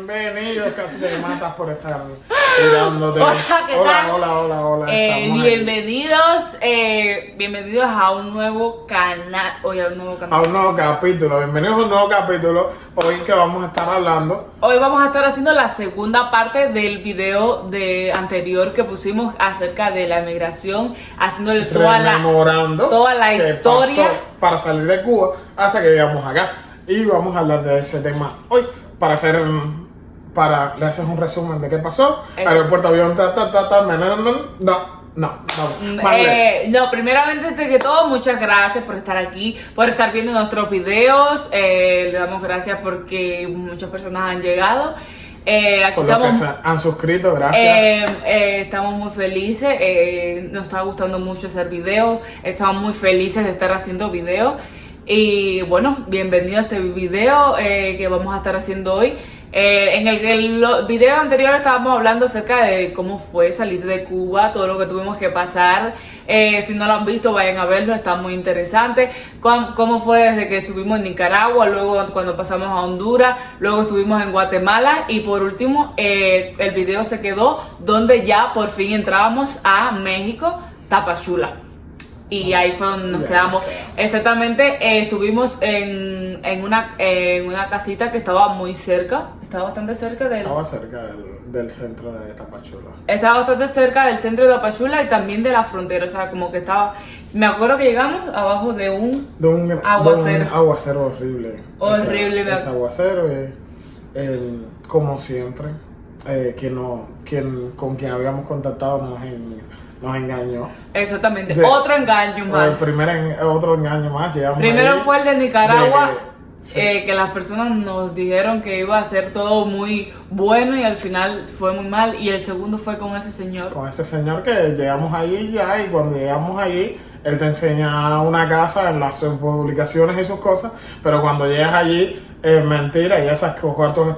Bienvenidos, casi te matas por estar mirándote. Hola, ¿qué tal? Hola. Bienvenidos a un nuevo canal. Hoy a un nuevo canal. A un nuevo capítulo. Bienvenidos a un nuevo capítulo. Hoy que vamos a estar hablando. Hoy vamos a estar haciendo la segunda parte del video anterior que pusimos acerca de la emigración, haciéndole toda la qué historia pasó para salir de Cuba hasta que llegamos acá. Y vamos a hablar de ese tema hoy le haces un resumen de qué pasó. Aeropuerto, avión, No, primeramente, antes de que todo, muchas gracias por estar aquí, por estar viendo nuestros videos. Le damos gracias porque muchas personas han llegado. Aquí por los que se han suscrito, gracias. Estamos muy felices, nos está gustando mucho hacer videos, estamos muy felices de estar haciendo videos. Y bueno, bienvenido a este video que vamos a estar haciendo hoy. En el video anterior estábamos hablando acerca de cómo fue salir de Cuba, todo lo que tuvimos que pasar. Si no lo han visto, vayan a verlo, está muy interesante. Cómo fue desde que estuvimos en Nicaragua, luego cuando pasamos a Honduras, luego estuvimos en Guatemala y por último el video se quedó donde ya por fin entrábamos a México, Tapachula. Y ahí fue donde nos quedamos. Exactamente, estuvimos en una casita que estaba muy cerca. Estaba bastante cerca Estaba cerca del centro de Tapachula. Estaba bastante cerca del centro de Tapachula y también de la frontera. O sea, como que estaba... Me acuerdo que llegamos abajo de un aguacero. Un aguacero horrible. Horrible. Ese aguacero, como siempre, con quien habíamos contactado nos engañó. Exactamente, otro engaño más. Otro engaño más. Primero fue el de Nicaragua, que las personas nos dijeron que iba a ser todo muy bueno y al final fue muy mal. Y el segundo fue con ese señor. Con ese señor que llegamos allí ya, y cuando llegamos allí, él te enseña una casa en las publicaciones y sus cosas, pero cuando llegas allí, mentira, y esos cuartos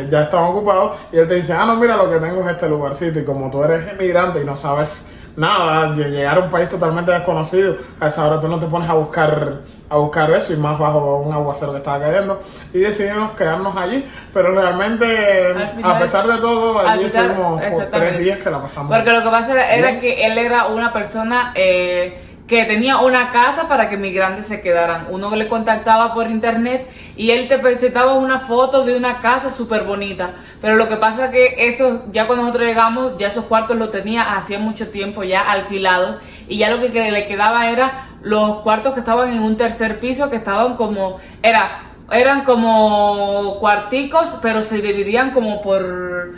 ya estaban ocupados, y él te dice, no, mira, lo que tengo es este lugarcito, y como tú eres inmigrante y no sabes nada, de llegar a un país totalmente desconocido, a esa hora tú no te pones a buscar eso, y más bajo un aguacero que estaba cayendo, y decidimos quedarnos allí, pero realmente, a pesar de todo, allí estuvimos por 3 días que la pasamos. Porque lo que pasa era que él era una persona que tenía una casa para que migrantes se quedaran. Uno que le contactaba por internet y él te presentaba una foto de una casa súper bonita. Pero lo que pasa es que eso, ya cuando nosotros llegamos, ya esos cuartos los tenía hacía mucho tiempo ya alquilados. Y ya lo que le quedaba era los cuartos que estaban en un tercer piso, que estaban como... Eran como cuarticos, pero se dividían como por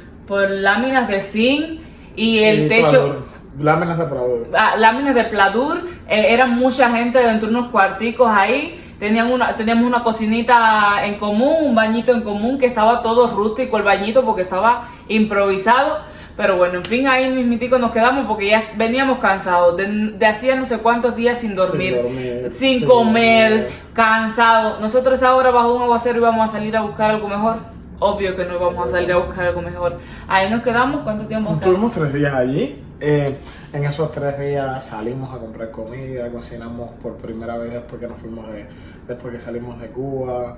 láminas de zinc y el techo... Láminas de pladur. Láminas de pladur, eran mucha gente dentro de unos cuarticos ahí. Teníamos una cocinita en común, un bañito en común, que estaba todo rústico el bañito porque estaba improvisado. Pero bueno, en fin, ahí mismitico nos quedamos porque ya veníamos cansados de hacía no sé cuántos días sin dormir, sin comer, cansados. Nosotros ahora bajo un aguacero íbamos a salir a buscar algo mejor. Obvio que no íbamos a salir a buscar algo mejor. Ahí nos quedamos. ¿Cuánto tiempo estuvimos? 3 días allí. En esos 3 días salimos a comprar comida, cocinamos por primera vez después que salimos de Cuba.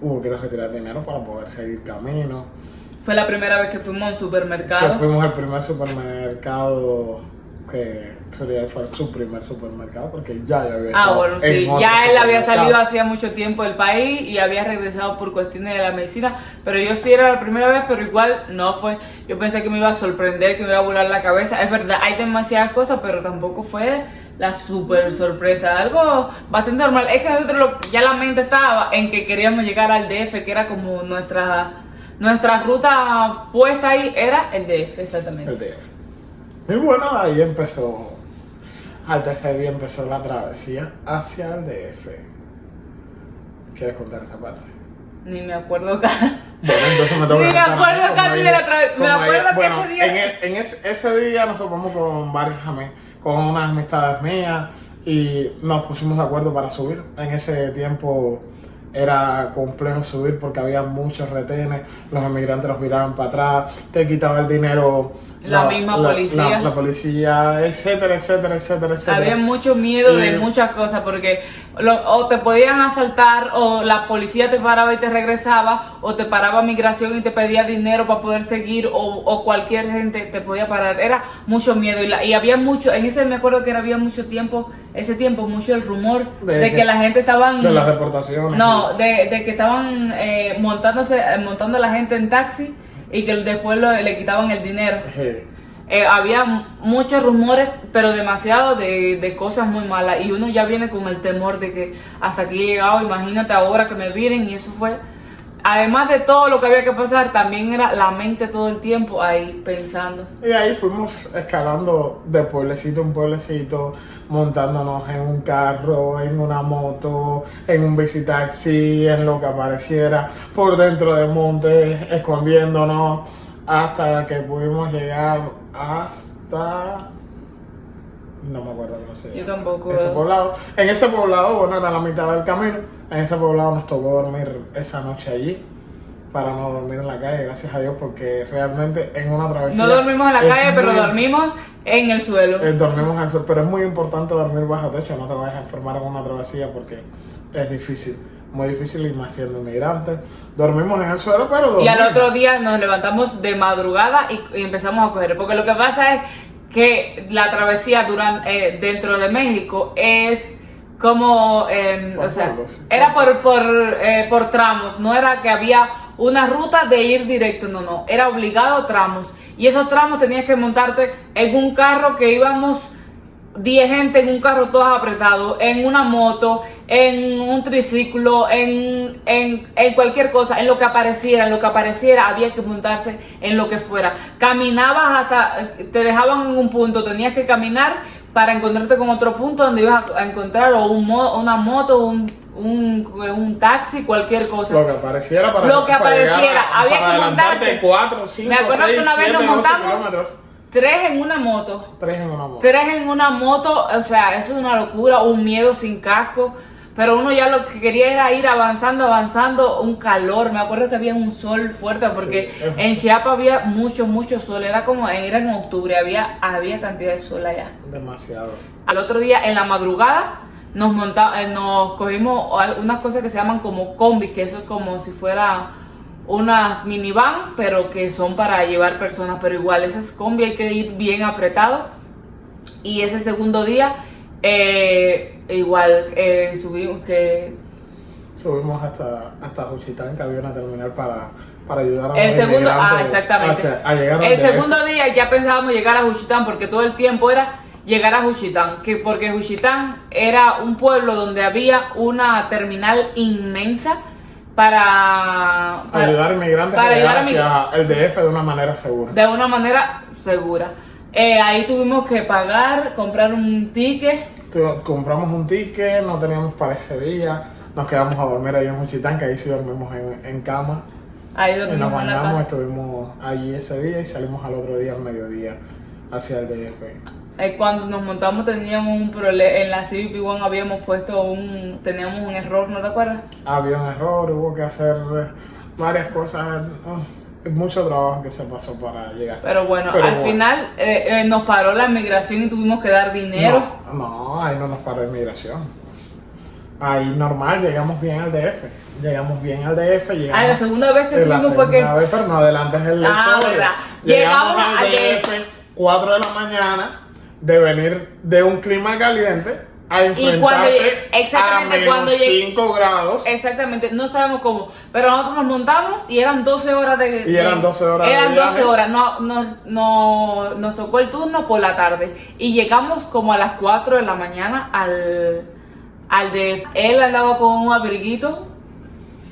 Hubo que retirar dinero para poder seguir camino. Fue la primera vez que fuimos a un supermercado. Fuimos al primer supermercado que fue su primer supermercado, porque ya había bueno, sí, ya él había salido hacía mucho tiempo del país y había regresado por cuestiones de la medicina, pero yo sí era la primera vez, pero igual no fue. Yo pensé que me iba a sorprender, que me iba a volar la cabeza. Es verdad, hay demasiadas cosas, pero tampoco fue la super sorpresa, algo bastante normal. Es que nosotros ya la mente estaba en que queríamos llegar al DF, que era como nuestra ruta puesta ahí, era el DF, exactamente. El DF. Y bueno, ahí al tercer día empezó la travesía hacia el DF. ¿Quieres contar esa parte? Ni me acuerdo casi. Bueno, entonces me toca. Ni me acuerdo casi de la travesía. Me acuerdo que ese día. En ese día nos topamos con unas amistades mías y nos pusimos de acuerdo para subir. En ese tiempo era complejo subir porque había muchos retenes, los inmigrantes los miraban para atrás, te quitaba el dinero La misma policía. La policía, etcétera, etcétera, etcétera, etcétera. Había mucho miedo de muchas cosas porque o te podían asaltar, o la policía te paraba y te regresaba, o te paraba migración y te pedía dinero para poder seguir, o cualquier gente te podía parar. Era mucho miedo y había mucho, en ese me acuerdo que había mucho tiempo, mucho el rumor de que la gente estaban... De las deportaciones. No, de que estaban montando a la gente en taxi y que después le quitaban el dinero. Había muchos rumores, pero demasiado de cosas muy malas, y uno ya viene con el temor de que hasta aquí he llegado, imagínate ahora que me vienen. Y eso fue, además de todo lo que había que pasar, también era la mente todo el tiempo ahí pensando. Y ahí fuimos escalando de pueblecito en pueblecito, montándonos en un carro, en una moto, en un bicitaxi, en lo que apareciera, por dentro del monte, escondiéndonos, hasta que pudimos llegar hasta... no me acuerdo cómo se llama. Yo tampoco. Ese poblado. En ese poblado, bueno, era la mitad del camino. En ese poblado nos tocó dormir esa noche allí, para no dormir en la calle, gracias a Dios, porque realmente en una travesía... No dormimos en la calle, pero dormimos en el suelo. Dormimos en el suelo, pero es muy importante dormir bajo techo, no te vayas a enfermar en una travesía porque es difícil, muy difícil, y más siendo inmigrantes. Dormimos en el suelo, pero dormimos. Y al otro día nos levantamos de madrugada y empezamos a coger, porque lo que pasa es que la travesía dentro de México es como, o sea, era por tramos, no era que había una ruta de ir directo, no, era obligado tramos, y esos tramos tenías que montarte en un carro que íbamos 10 gente en un carro todos apretados, en una moto, en un triciclo, en cualquier cosa, en lo que apareciera, había que montarse en lo que fuera. Caminabas hasta, te dejaban en un punto, tenías que caminar para encontrarte con otro punto donde ibas a encontrar una moto, un taxi, cualquier cosa. Lo que apareciera había que montarse 4, 5, Me acuerdo 6, que una vez 7, nos 8 montamos kilómetros. 3 en una moto. 3 en una moto. 3 en una moto, o sea, eso es una locura, un miedo sin casco. Pero uno ya lo que quería era ir avanzando, un calor. Me acuerdo que había un sol fuerte porque sí, en Chiapas había mucho sol. Era como era en octubre, había cantidad de sol allá. Demasiado. Al otro día, en la madrugada, nos cogimos unas cosas que se llaman como combis, que eso es como si fuera unas minivan, pero que son para llevar personas. Pero igual, esas combi hay que ir bien apretado. Y ese segundo día... igual subimos hasta Juchitán, que había una terminal para ayudar a el los segundo inmigrantes exactamente a llegar el segundo día ya pensábamos llegar a Juchitán, porque todo el tiempo era llegar a Juchitán, porque Juchitán era un pueblo donde había una terminal inmensa para ayudar a inmigrantes a llegar hacia el DF de una manera segura. Ahí tuvimos que comprar un ticket. Compramos un ticket, no teníamos para ese día, nos quedamos a dormir ahí en Juchitán, que ahí sí dormimos en cama. Ahí dormimos, nos bañamos, estuvimos allí ese día y salimos al otro día, al mediodía, hacia el DF. Cuando nos montamos teníamos un problema, en la CBP One teníamos un error, ¿no te acuerdas? Había un error, hubo que hacer varias cosas. Mucho trabajo que se pasó para llegar. Pero bueno, al final nos paró la inmigración y tuvimos que dar dinero. No, ahí no nos paró la inmigración. Ahí normal, llegamos bien al DF. La segunda vez que subimos fue que... Pero no adelantes el lector. ¿Verdad? Llegamos al DF 4 de la mañana, de venir de un clima caliente a enfrentarte a menos 5 grados. Exactamente, no sabemos cómo. Pero nosotros nos montamos y eran 12 horas eran 12 horas Eran de 12 horas. Nos tocó el turno por la tarde. Y llegamos como a las 4 de la mañana al DF. Él andaba con un abriguito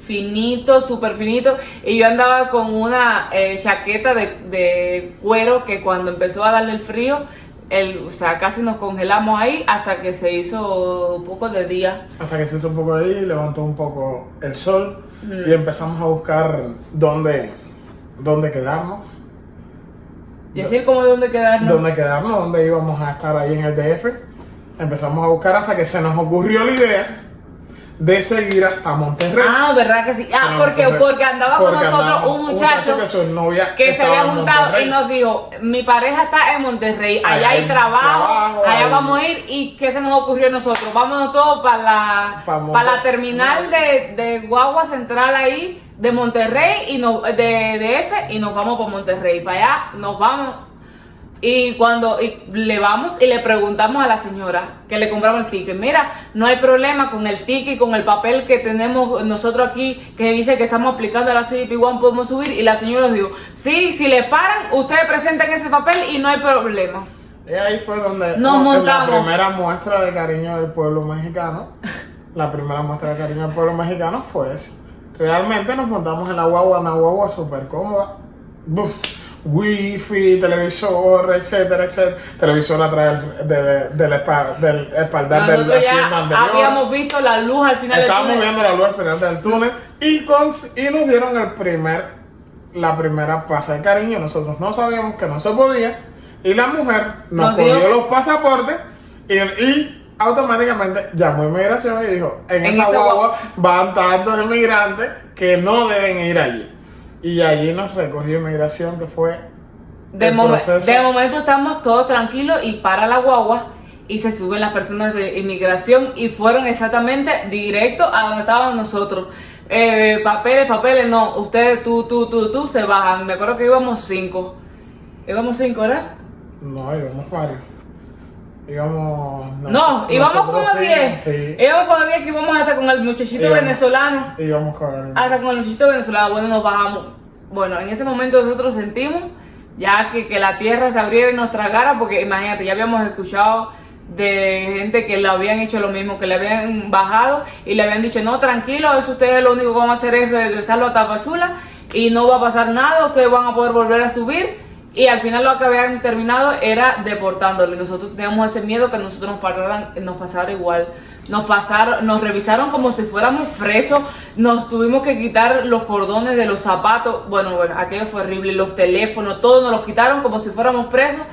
finito, súper finito, y yo andaba con una chaqueta de cuero que cuando empezó a darle el frío, o sea, casi nos congelamos ahí hasta que se hizo un poco de día. Levantó un poco el sol y empezamos a buscar dónde quedarnos. Y así como dónde quedarnos. Dónde íbamos a estar ahí en el DF. Empezamos a buscar hasta que se nos ocurrió la idea de seguir hasta Monterrey. Ah, ¿verdad que sí? Ah, Monterrey. porque andaba con Porque nosotros andaba un muchacho que su novia que se estaba había en juntado Monterrey. y nos dijo, mi pareja está en Monterrey, allá hay trabajo, allá ahí. vamos a ir. ¿Y qué se nos ocurrió a nosotros? Vámonos todos para la terminal de guagua central ahí de Monterrey y de DF y nos vamos por Monterrey, para allá nos vamos. Y cuando le vamos y le preguntamos a la señora que le compramos el ticket, mira, no hay problema con el ticket y con el papel que tenemos nosotros aquí que dice que estamos aplicando a la CBP One, podemos subir. Y la señora nos dijo, sí, si le paran, ustedes presentan ese papel y no hay problema. Y ahí fue donde Nos montamos. la primera muestra de cariño del pueblo mexicano. La primera muestra de cariño del pueblo mexicano fue esa. Realmente nos montamos en la guagua, una guagua súper cómoda. Wifi, televisor, etcétera, etcétera. Televisor atrás del espaldar del Nosotros asiento ya anterior. habíamos visto la luz al final Estábamos del túnel. viendo la luz al final del túnel y nos dieron la primera pasa de cariño. Nosotros no sabíamos que no se podía y la mujer nos cogió los pasaportes y automáticamente llamó a inmigración y dijo, en esa guagua van tantos inmigrantes que no deben ir allí. Y allí nos recogió inmigración, que fue de momento estamos todos tranquilos y para la guagua y se suben las personas de inmigración y fueron exactamente directo a donde estábamos nosotros. Papeles, no, ustedes, tú, se bajan. Me acuerdo que íbamos 5. Íbamos 5, ¿verdad? No, íbamos varios. Íbamos como 10. Sí. Íbamos como 10 que íbamos hasta con el muchachito venezolano. Íbamos con el... Hasta con el muchachito venezolano. Bueno, nos bajamos. Bueno, en ese momento nosotros sentimos ya que la tierra se abriera y nos tragara, porque imagínate, ya habíamos escuchado de gente que le habían hecho lo mismo, que le habían bajado y le habían dicho, no, tranquilo, eso ustedes lo único que van a hacer es regresarlo a Tapachula y no va a pasar nada, ustedes van a poder volver a subir. Y al final lo que habían terminado era deportándolo. Y nosotros teníamos ese miedo que nosotros nos pasara igual. Nos revisaron como si fuéramos presos. Nos tuvimos que quitar los cordones de los zapatos. Bueno, aquello fue horrible. Los teléfonos, todo nos los quitaron como si fuéramos presos.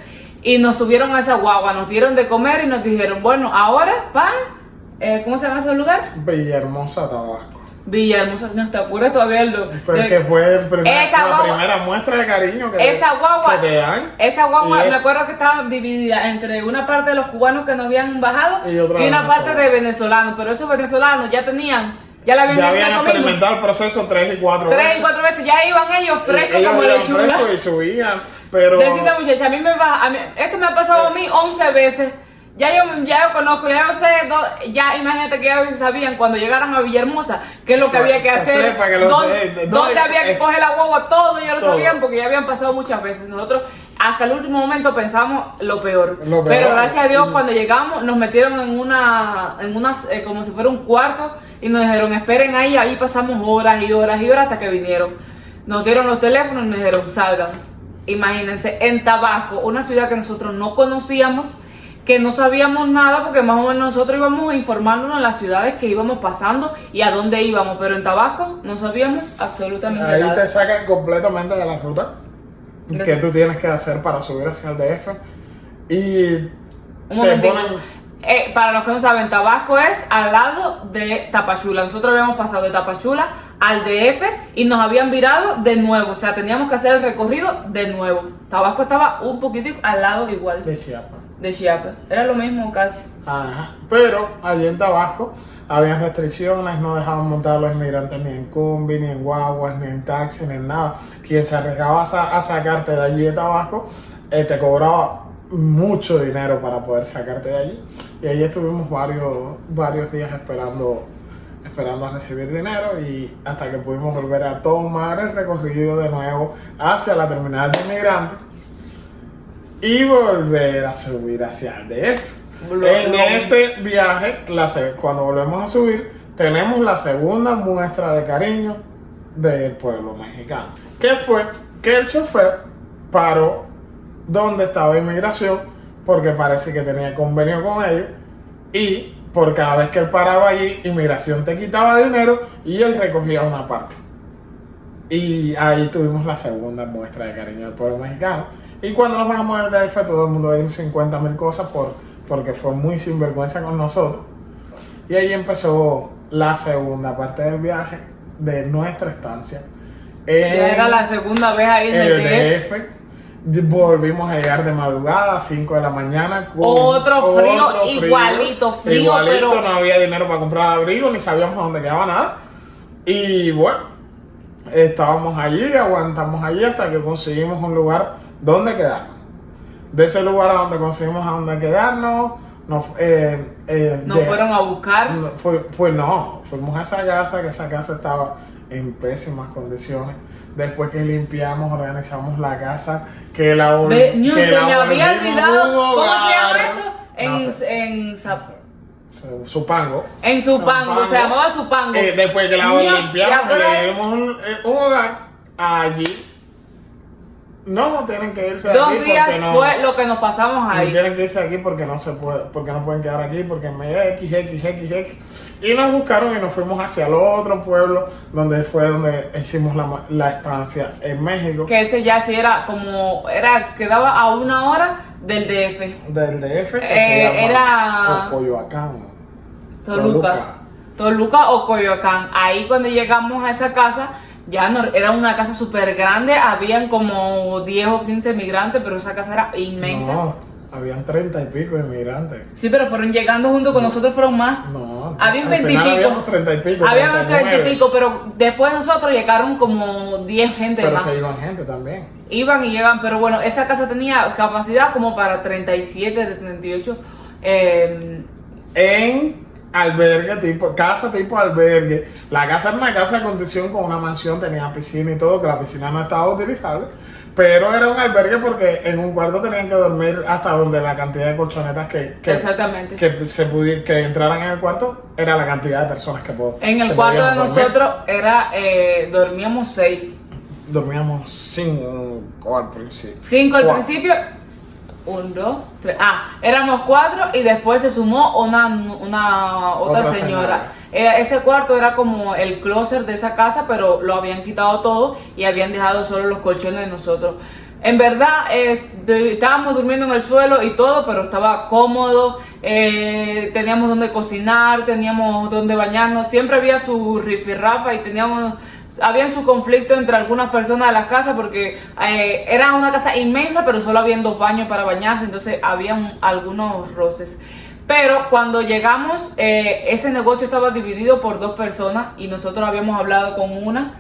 Y nos subieron a esa guagua. Nos dieron de comer y nos dijeron, bueno, ahora ¿cómo se llama ese lugar? Villahermosa, Tabasco. Villahermosa, ¿no te acuerdas todavía? Porque fue la primera muestra de cariño que te dan. Esa guagua, me acuerdo que estaba dividida entre una parte de los cubanos que nos habían bajado y una parte de venezolanos. Pero esos venezolanos ya le habían experimentado el proceso 3 y 4 veces. 3 y 4 veces, ya iban ellos frescos como lechuga. Y subían, pero... Decirte, muchacha, esto me ha pasado a mí 11 veces. Ya yo conozco, ya yo sé, ya imagínate que ellos sabían cuando llegaron a Villahermosa qué es lo que había que hacer, dónde había que coger la guagua, todo ellos lo sabían porque ya habían pasado muchas veces. Nosotros hasta el último momento pensamos lo peor. Pero gracias a Dios cuando llegamos nos metieron en una como si fuera un cuarto y nos dijeron esperen ahí pasamos horas y horas y horas hasta que vinieron. Nos dieron los teléfonos y nos dijeron salgan. Imagínense, en Tabasco, una ciudad que nosotros no conocíamos, que no sabíamos nada porque más o menos nosotros íbamos informándonos en las ciudades que íbamos pasando y a dónde íbamos, pero en Tabasco no sabíamos absolutamente nada. Ahí te sacan completamente de la ruta que tú tienes que hacer para subir hacia el DF y te ponen... para los que no saben, Tabasco es al lado de Tapachula. Nosotros habíamos pasado de Tapachula al DF y nos habían virado de nuevo, o sea, teníamos que hacer el recorrido de nuevo. Tabasco estaba un poquitito al lado igual. De Chiapas, era lo mismo casi. Ajá, pero allí en Tabasco había restricciones, no dejaban montar a los inmigrantes ni en combi, ni en guaguas, ni en taxi, ni en nada. Quien se arriesgaba a sacarte de allí de Tabasco, te cobraba mucho dinero para poder sacarte de allí. Y allí estuvimos varios días esperando a recibir dinero y hasta que pudimos volver a tomar el recorrido de nuevo hacia la terminal de inmigrantes y volver a subir hacia el DF. En este viaje, cuando volvemos a subir, tenemos la segunda muestra de cariño del pueblo mexicano. Que fue que el chofer paró donde estaba inmigración, porque parece que tenía convenio con ellos, y por cada vez que él paraba allí, inmigración te quitaba dinero y él recogía una parte. Y ahí tuvimos la segunda muestra de cariño del pueblo mexicano. Y cuando nos bajamos del DF, todo el mundo le dijo 50,000 cosas porque fue muy sinvergüenza con nosotros. Y ahí empezó la segunda parte del viaje de nuestra estancia. Ya era la segunda vez ahí en el DF. Volvimos a llegar de madrugada a 5 de la mañana con otro frío, igualito, pero no había dinero para comprar abrigo, ni sabíamos a dónde quedaba nada. Y bueno, estábamos allí, aguantamos allí hasta que conseguimos un lugar donde quedarnos. De ese lugar a donde conseguimos a donde quedarnos, nos fueron a buscar. Fuimos a esa casa, que esa casa estaba en pésimas condiciones. Después que limpiamos, organizamos la casa, que la se me había olvidado. ¿Cómo se llama eso? Supango. En Supango, se llamaba Supango. Después que la limpiamos, le dimos un hogar allí. No, tienen que irse 2 aquí días porque no, fue lo que nos pasamos ahí. Tienen que irse aquí porque no se puede, porque no pueden quedar aquí, porque me X. Y nos buscaron y nos fuimos hacia el otro pueblo, donde hicimos la estancia en México. Que ese ya sí quedaba a 1 hora del DF. Del DF, que se llama era Coyoacán. Toluca o Coyoacán. Ahí cuando llegamos a esa casa, ya no, era una casa súper grande, habían como 10 o 15 migrantes, pero esa casa era inmensa. No, habían 30 y pico inmigrantes. Sí, pero fueron llegando junto con nosotros, fueron más. No, habían 20 y pico. Habíamos 30 y pico. Habían 30 y pico, pero después de nosotros llegaron como 10 gente pero más. Pero se iban gente también. Iban y llegan, pero bueno, esa casa tenía capacidad como para 37, 38. En albergue, casa tipo albergue. La casa era una casa de condición con una mansión, tenía piscina y todo, que la piscina no estaba utilizable, pero era un albergue porque en un cuarto tenían que dormir hasta donde la cantidad de colchonetas Exactamente. que entraran en el cuarto era la cantidad de personas que podían. En el cuarto de nosotros dormíamos 6. Dormíamos 5 al principio. 5 al principio. 1, 2, 3. Éramos 4 y después se sumó otra señora. Ese cuarto era como el closet de esa casa, pero lo habían quitado todo y habían dejado solo los colchones de nosotros. En verdad, estábamos durmiendo en el suelo y todo, pero estaba cómodo. Teníamos donde cocinar, teníamos donde bañarnos. Siempre había su rifirrafa y había su conflicto entre algunas personas de las casas porque era una casa inmensa, pero solo habían 2 baños para bañarse, entonces habían algunos roces. Pero cuando llegamos, ese negocio estaba dividido por 2 personas y nosotros habíamos hablado con una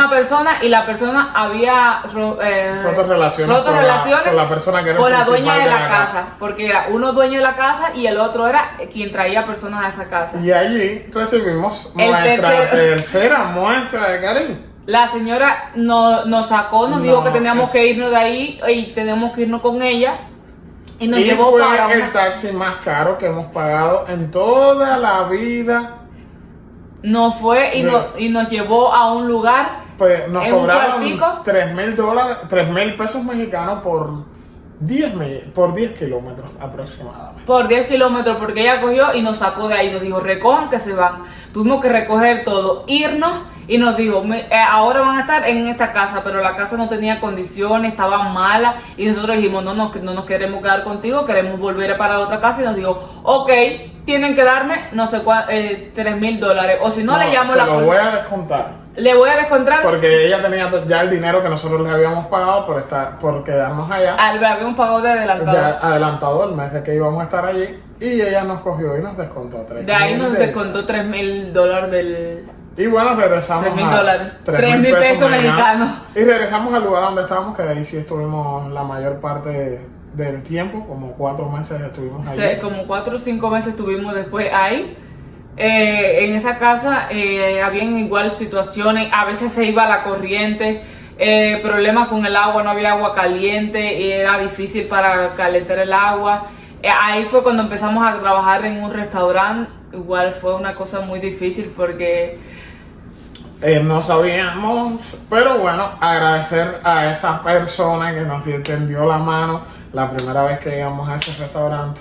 persona y la persona había roto relaciones con la persona que era con la dueña de la casa, porque era uno dueño de la casa y el otro era quien traía personas a esa casa. Y allí recibimos nuestra tercera muestra de cariño. La señora nos sacó, nos dijo que teníamos que irnos de ahí y teníamos que irnos con ella. Y nos llevó fue el taxi más caro que hemos pagado en toda la vida. Nos fue y nos llevó a un lugar. Pues nos cobraron $3,000 pesos mexicanos por 10 kilómetros aproximadamente. Por 10 kilómetros, porque ella cogió y nos sacó de ahí. Nos dijo, recojan que se van. Tuvimos que recoger todo, irnos. Y nos dijo, ahora van a estar en esta casa, pero la casa no tenía condiciones, estaba mala. Y nosotros dijimos, no nos queremos quedar contigo, queremos volver para otra casa. Y nos dijo, ok, tienen que darme no sé $3,000. O si no, le llamo la policía. Lo voy a descontar. Le voy a descontar. Porque ella tenía ya el dinero que nosotros le habíamos pagado por quedarnos allá. Le habíamos pagado de adelantado. Adelantado el mes de que íbamos a estar allí. Y ella nos cogió y nos descontó $3,000. De ahí nos descontó $3,000 del... Y bueno, regresamos $3,000 pesos mexicanos. Y regresamos al lugar donde estábamos, que ahí sí estuvimos la mayor parte del tiempo, como 4 meses estuvimos ahí. Sí, como 4 o 5 meses estuvimos después ahí. En esa casa habían igual situaciones, a veces se iba la corriente, problemas con el agua, no había agua caliente, y era difícil para calentar el agua. Ahí fue cuando empezamos a trabajar en un restaurante, igual fue una cosa muy difícil porque... no sabíamos, pero bueno, agradecer a esa persona que nos tendió la mano la primera vez que llegamos a ese restaurante.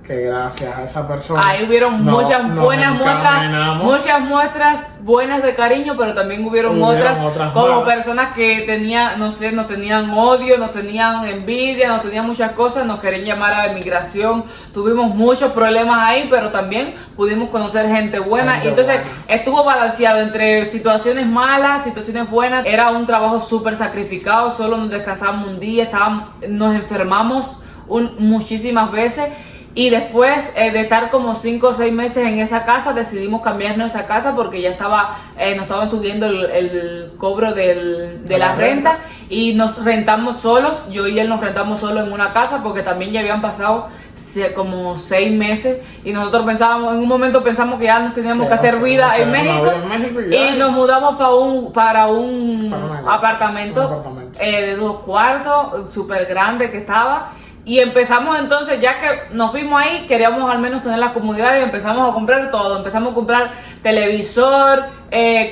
que gracias a esa persona ahí hubieron nos muchas encaminamos. muestras buenas de cariño, pero también hubieron otras como malas. Personas que tenían, no sé, nos tenían odio, nos tenían envidia, nos tenían muchas cosas, nos querían llamar a la emigración. Tuvimos muchos problemas ahí, pero también pudimos conocer gente buena. Y entonces estuvo balanceado entre situaciones malas, situaciones buenas. Era un trabajo súper sacrificado, solo nos descansábamos un día, nos enfermamos muchísimas veces. Y después de estar como 5 o 6 meses en esa casa, decidimos cambiarnos esa casa porque ya nos estaban subiendo el cobro de la renta, y nos rentamos solos. Yo y él nos rentamos solos en una casa porque también ya habían pasado como 6 meses y nosotros en un momento pensamos que ya no teníamos que hacer vida en México, y nos mudamos para un apartamento de 2 cuartos, súper grande que estaba. Y empezamos entonces, ya que nos vimos ahí, queríamos al menos tener la comodidad y empezamos a comprar todo. Empezamos a comprar televisor,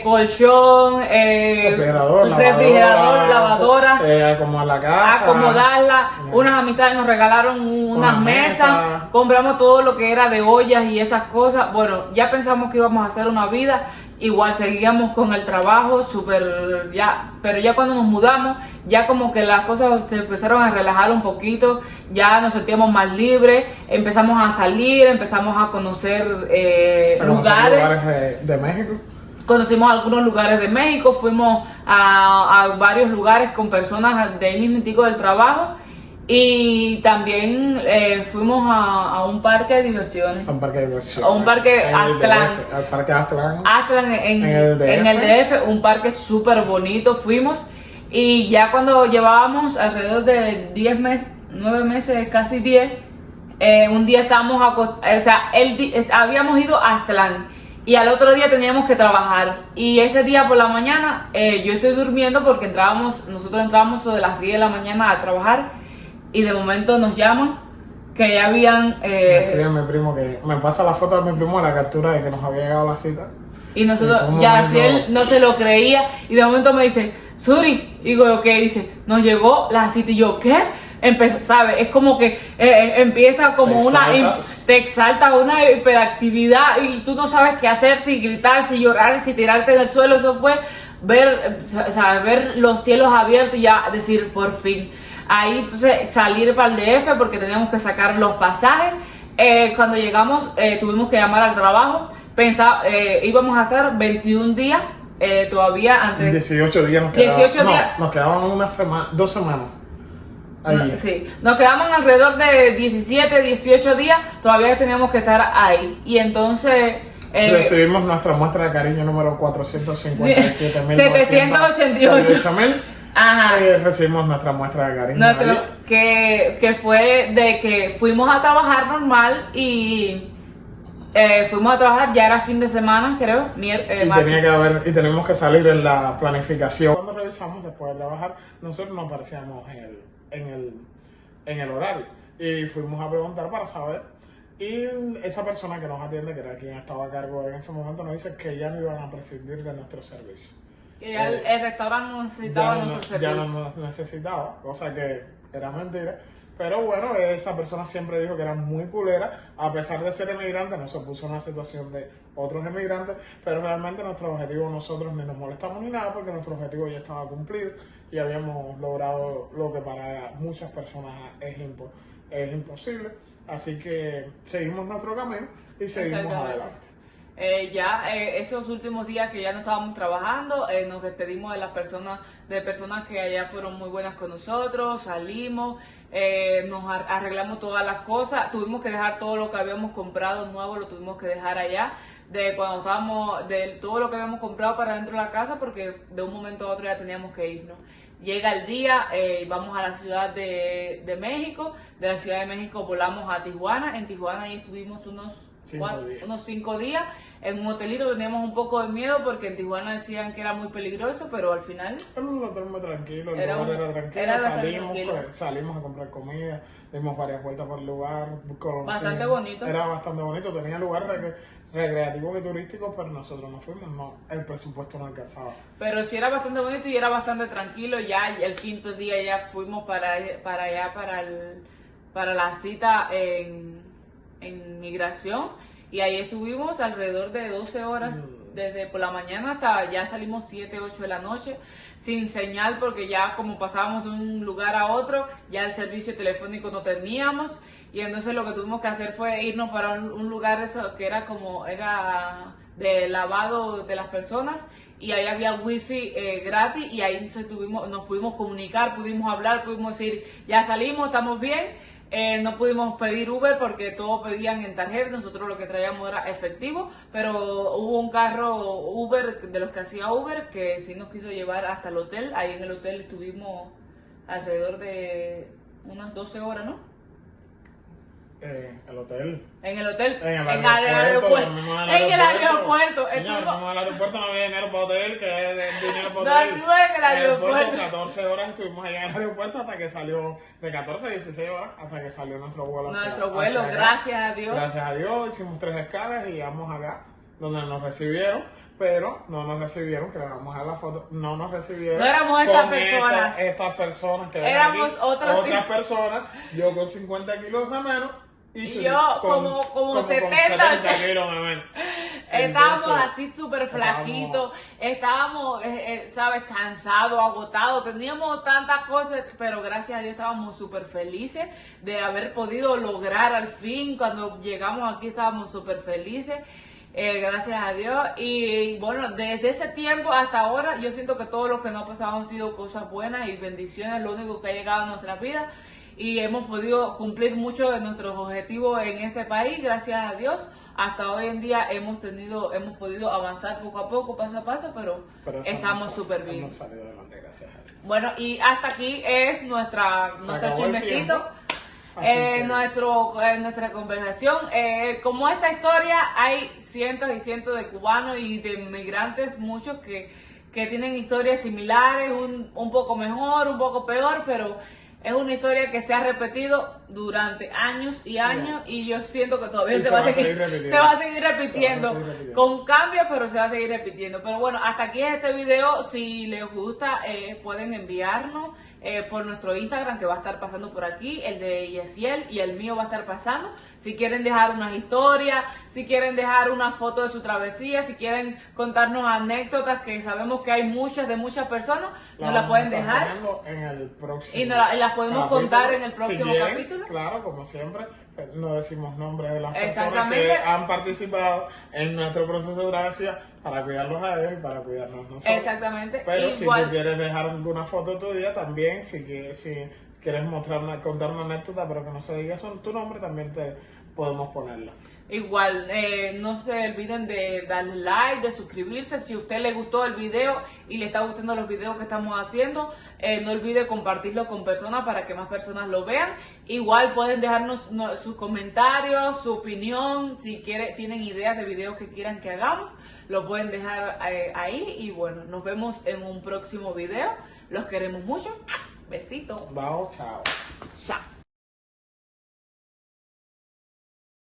colchón, refrigerador, lavadora, acomodar la casa, acomodarla. Unas amistades nos regalaron unas mesas. Compramos todo lo que era de ollas y esas cosas. Bueno, ya pensamos que íbamos a hacer una vida. Igual seguíamos con el trabajo pero ya cuando nos mudamos, ya como que las cosas se empezaron a relajar un poquito, ya nos sentíamos más libres, empezamos a salir, empezamos a conocer lugares de México. Conocimos algunos lugares de México, fuimos a varios lugares con personas del mismo del trabajo. Y también fuimos a un parque de diversiones. A un parque de diversiones. A un parque Aztlán. Al parque Aztlán. Aztlán en el DF, un parque súper bonito. Fuimos y ya cuando llevábamos alrededor de 10 meses, 9 meses, casi 10, un día estábamos habíamos ido a Aztlán y al otro día teníamos que trabajar. Y ese día por la mañana yo estoy durmiendo porque nosotros entrábamos sobre las 10 de la mañana a trabajar. Y de momento nos llaman que ya habían... Me escribe mi primo que me pasa la foto de mi primo, la captura de que nos había llegado la cita. Y nosotros, si él no se lo creía, y de momento me dice, Suri, y digo, ¿qué? Dice, nos llegó la cita, y yo, ¿qué? ¿Sabes? Es como que empieza como te exalta una hiperactividad y tú no sabes qué hacer, si gritar, si llorar, si tirarte en el suelo. Eso fue ver los cielos abiertos y ya decir, por fin. Ahí entonces salir para el DF porque teníamos que sacar los pasajes. Cuando llegamos tuvimos que llamar al trabajo. Íbamos a estar 21 días todavía antes. 18 días nos quedaban. 18 días. Nos quedaban 2 semanas. Sí, nos quedaban alrededor de 17, 18 días. Todavía teníamos que estar ahí. Y entonces... recibimos nuestra muestra de cariño número 457.788. Ajá. Recibimos nuestra muestra de cariño. Que fue de que fuimos a trabajar normal y fuimos a trabajar, ya era fin de semana, creo. Y teníamos que salir en la planificación. Cuando revisamos después de trabajar, nosotros no aparecíamos en el horario. Y fuimos a preguntar para saber. Y esa persona que nos atiende, que era quien estaba a cargo en ese momento, nos dice que ya no iban a prescindir de nuestro servicio. Que ya el restaurante no necesitaba nuestro servicio. Ya no nos necesitaba, cosa que era mentira. Pero bueno, esa persona siempre dijo que era muy culera, a pesar de ser emigrante, no se puso en una situación de otros emigrantes, pero realmente nuestro objetivo, nosotros ni nos molestamos ni nada, porque nuestro objetivo ya estaba cumplido y habíamos logrado lo que para muchas personas es imposible. Así que seguimos nuestro camino y seguimos adelante. Esos últimos días que ya no estábamos trabajando, nos despedimos de personas que allá fueron muy buenas con nosotros, salimos, nos arreglamos todas las cosas, tuvimos que dejar todo lo que habíamos comprado nuevo, lo tuvimos que dejar allá, de todo lo que habíamos comprado para dentro de la casa, porque de un momento a otro ya teníamos que irnos. Llega el día, vamos a la Ciudad de México, de la Ciudad de México volamos a Tijuana, en Tijuana ahí estuvimos unos 5 días en un hotelito. Teníamos un poco de miedo porque en Tijuana decían que era muy peligroso, pero al final era un hotel muy tranquilo, el lugar era tranquilo, salimos a comprar comida, dimos varias vueltas por el lugar, bastante bonito. Era bastante bonito, tenía lugares recreativos y turísticos, pero nosotros no fuimos, el presupuesto no alcanzaba. Pero sí era bastante bonito y era bastante tranquilo. Ya el 5.º día ya fuimos para allá, para la cita en migración y ahí estuvimos alrededor de 12 horas, desde por la mañana hasta ya salimos 7, 8 de la noche, sin señal porque ya como pasábamos de un lugar a otro, ya el servicio telefónico no teníamos y entonces lo que tuvimos que hacer fue irnos para un lugar eso, que era de lavado de las personas y ahí había wifi gratis y ahí nos pudimos comunicar, pudimos hablar, pudimos decir ya salimos, estamos bien. No pudimos pedir Uber porque todos pedían en tarjeta, nosotros lo que traíamos era efectivo, pero hubo un carro Uber de los que hacía Uber que sí nos quiso llevar hasta el hotel. Ahí en el hotel estuvimos alrededor de unas 12 horas, ¿no? El hotel. En el hotel. En el aeropuerto. En el aeropuerto. Fuimos al aeropuerto, no había dinero para hotel, que es dinero para hotel. Dormimos en el aeropuerto. 14 horas estuvimos ahí en el aeropuerto hasta que salió, de 14 a 16 horas, hasta que salió nuestro vuelo. Nuestro vuelo, gracias a Dios. Gracias a Dios, hicimos 3 escalas y llegamos acá, donde nos recibieron, pero no nos recibieron, que le vamos a dar la foto, no nos recibieron. No éramos estas personas. Estas personas que éramos aquí, otras personas, yo con 50 kilos de menos. Y yo como 70 kilos de menos. Estábamos así súper flaquitos, estábamos, ¿sabes? Cansados, agotados, teníamos tantas cosas, pero gracias a Dios estábamos súper felices de haber podido lograr al fin. Cuando llegamos aquí estábamos súper felices. Gracias a Dios. Y bueno, desde ese tiempo hasta ahora yo siento que todo lo que nos ha pasado han sido cosas buenas y bendiciones, lo único que ha llegado a nuestra vida, y hemos podido cumplir muchos de nuestros objetivos en este país, gracias a Dios. Hasta hoy en día hemos podido avanzar poco a poco, paso a paso, pero estamos súper bien. Hemos salido adelante, gracias a Dios. Bueno, y hasta aquí es nuestro chismecito. Nuestra conversación. Como esta historia, hay cientos y cientos de cubanos y de inmigrantes, muchos que tienen historias similares, un poco mejor, un poco peor, pero es una historia que se ha repetido durante años y años, y yo siento que todavía se va a seguir repitiendo con cambios, pero se va a seguir repitiendo. Pero bueno, hasta aquí es este video. Si les gusta, pueden enviarnos por nuestro Instagram, que va a estar pasando por aquí, el de Yesiel, y el mío va a estar pasando. Si quieren dejar unas historias, si quieren dejar una foto de su travesía, si quieren contarnos anécdotas, que sabemos que hay muchas de muchas personas, nos las pueden dejar en el próximo y las podemos contar en el próximo capítulo. Claro, como siempre, no decimos nombres de las personas que han participado en nuestro proceso de travesía para cuidarlos a ellos y para cuidarnos nosotros. Exactamente. Pero igual, si tú quieres dejar alguna foto de tu día, también, si quieres contar una anécdota, pero que no se diga tu nombre, también te podemos ponerla. Igual, no se olviden de darle like, de suscribirse. Si a usted le gustó el video y le está gustando los videos que estamos haciendo, no olvide compartirlo con personas para que más personas lo vean. Igual pueden dejarnos sus comentarios, su opinión, si tienen ideas de videos que quieran que hagamos, lo pueden dejar ahí. Y bueno, nos vemos en un próximo video. Los queremos mucho. Besitos. Chao. Chao.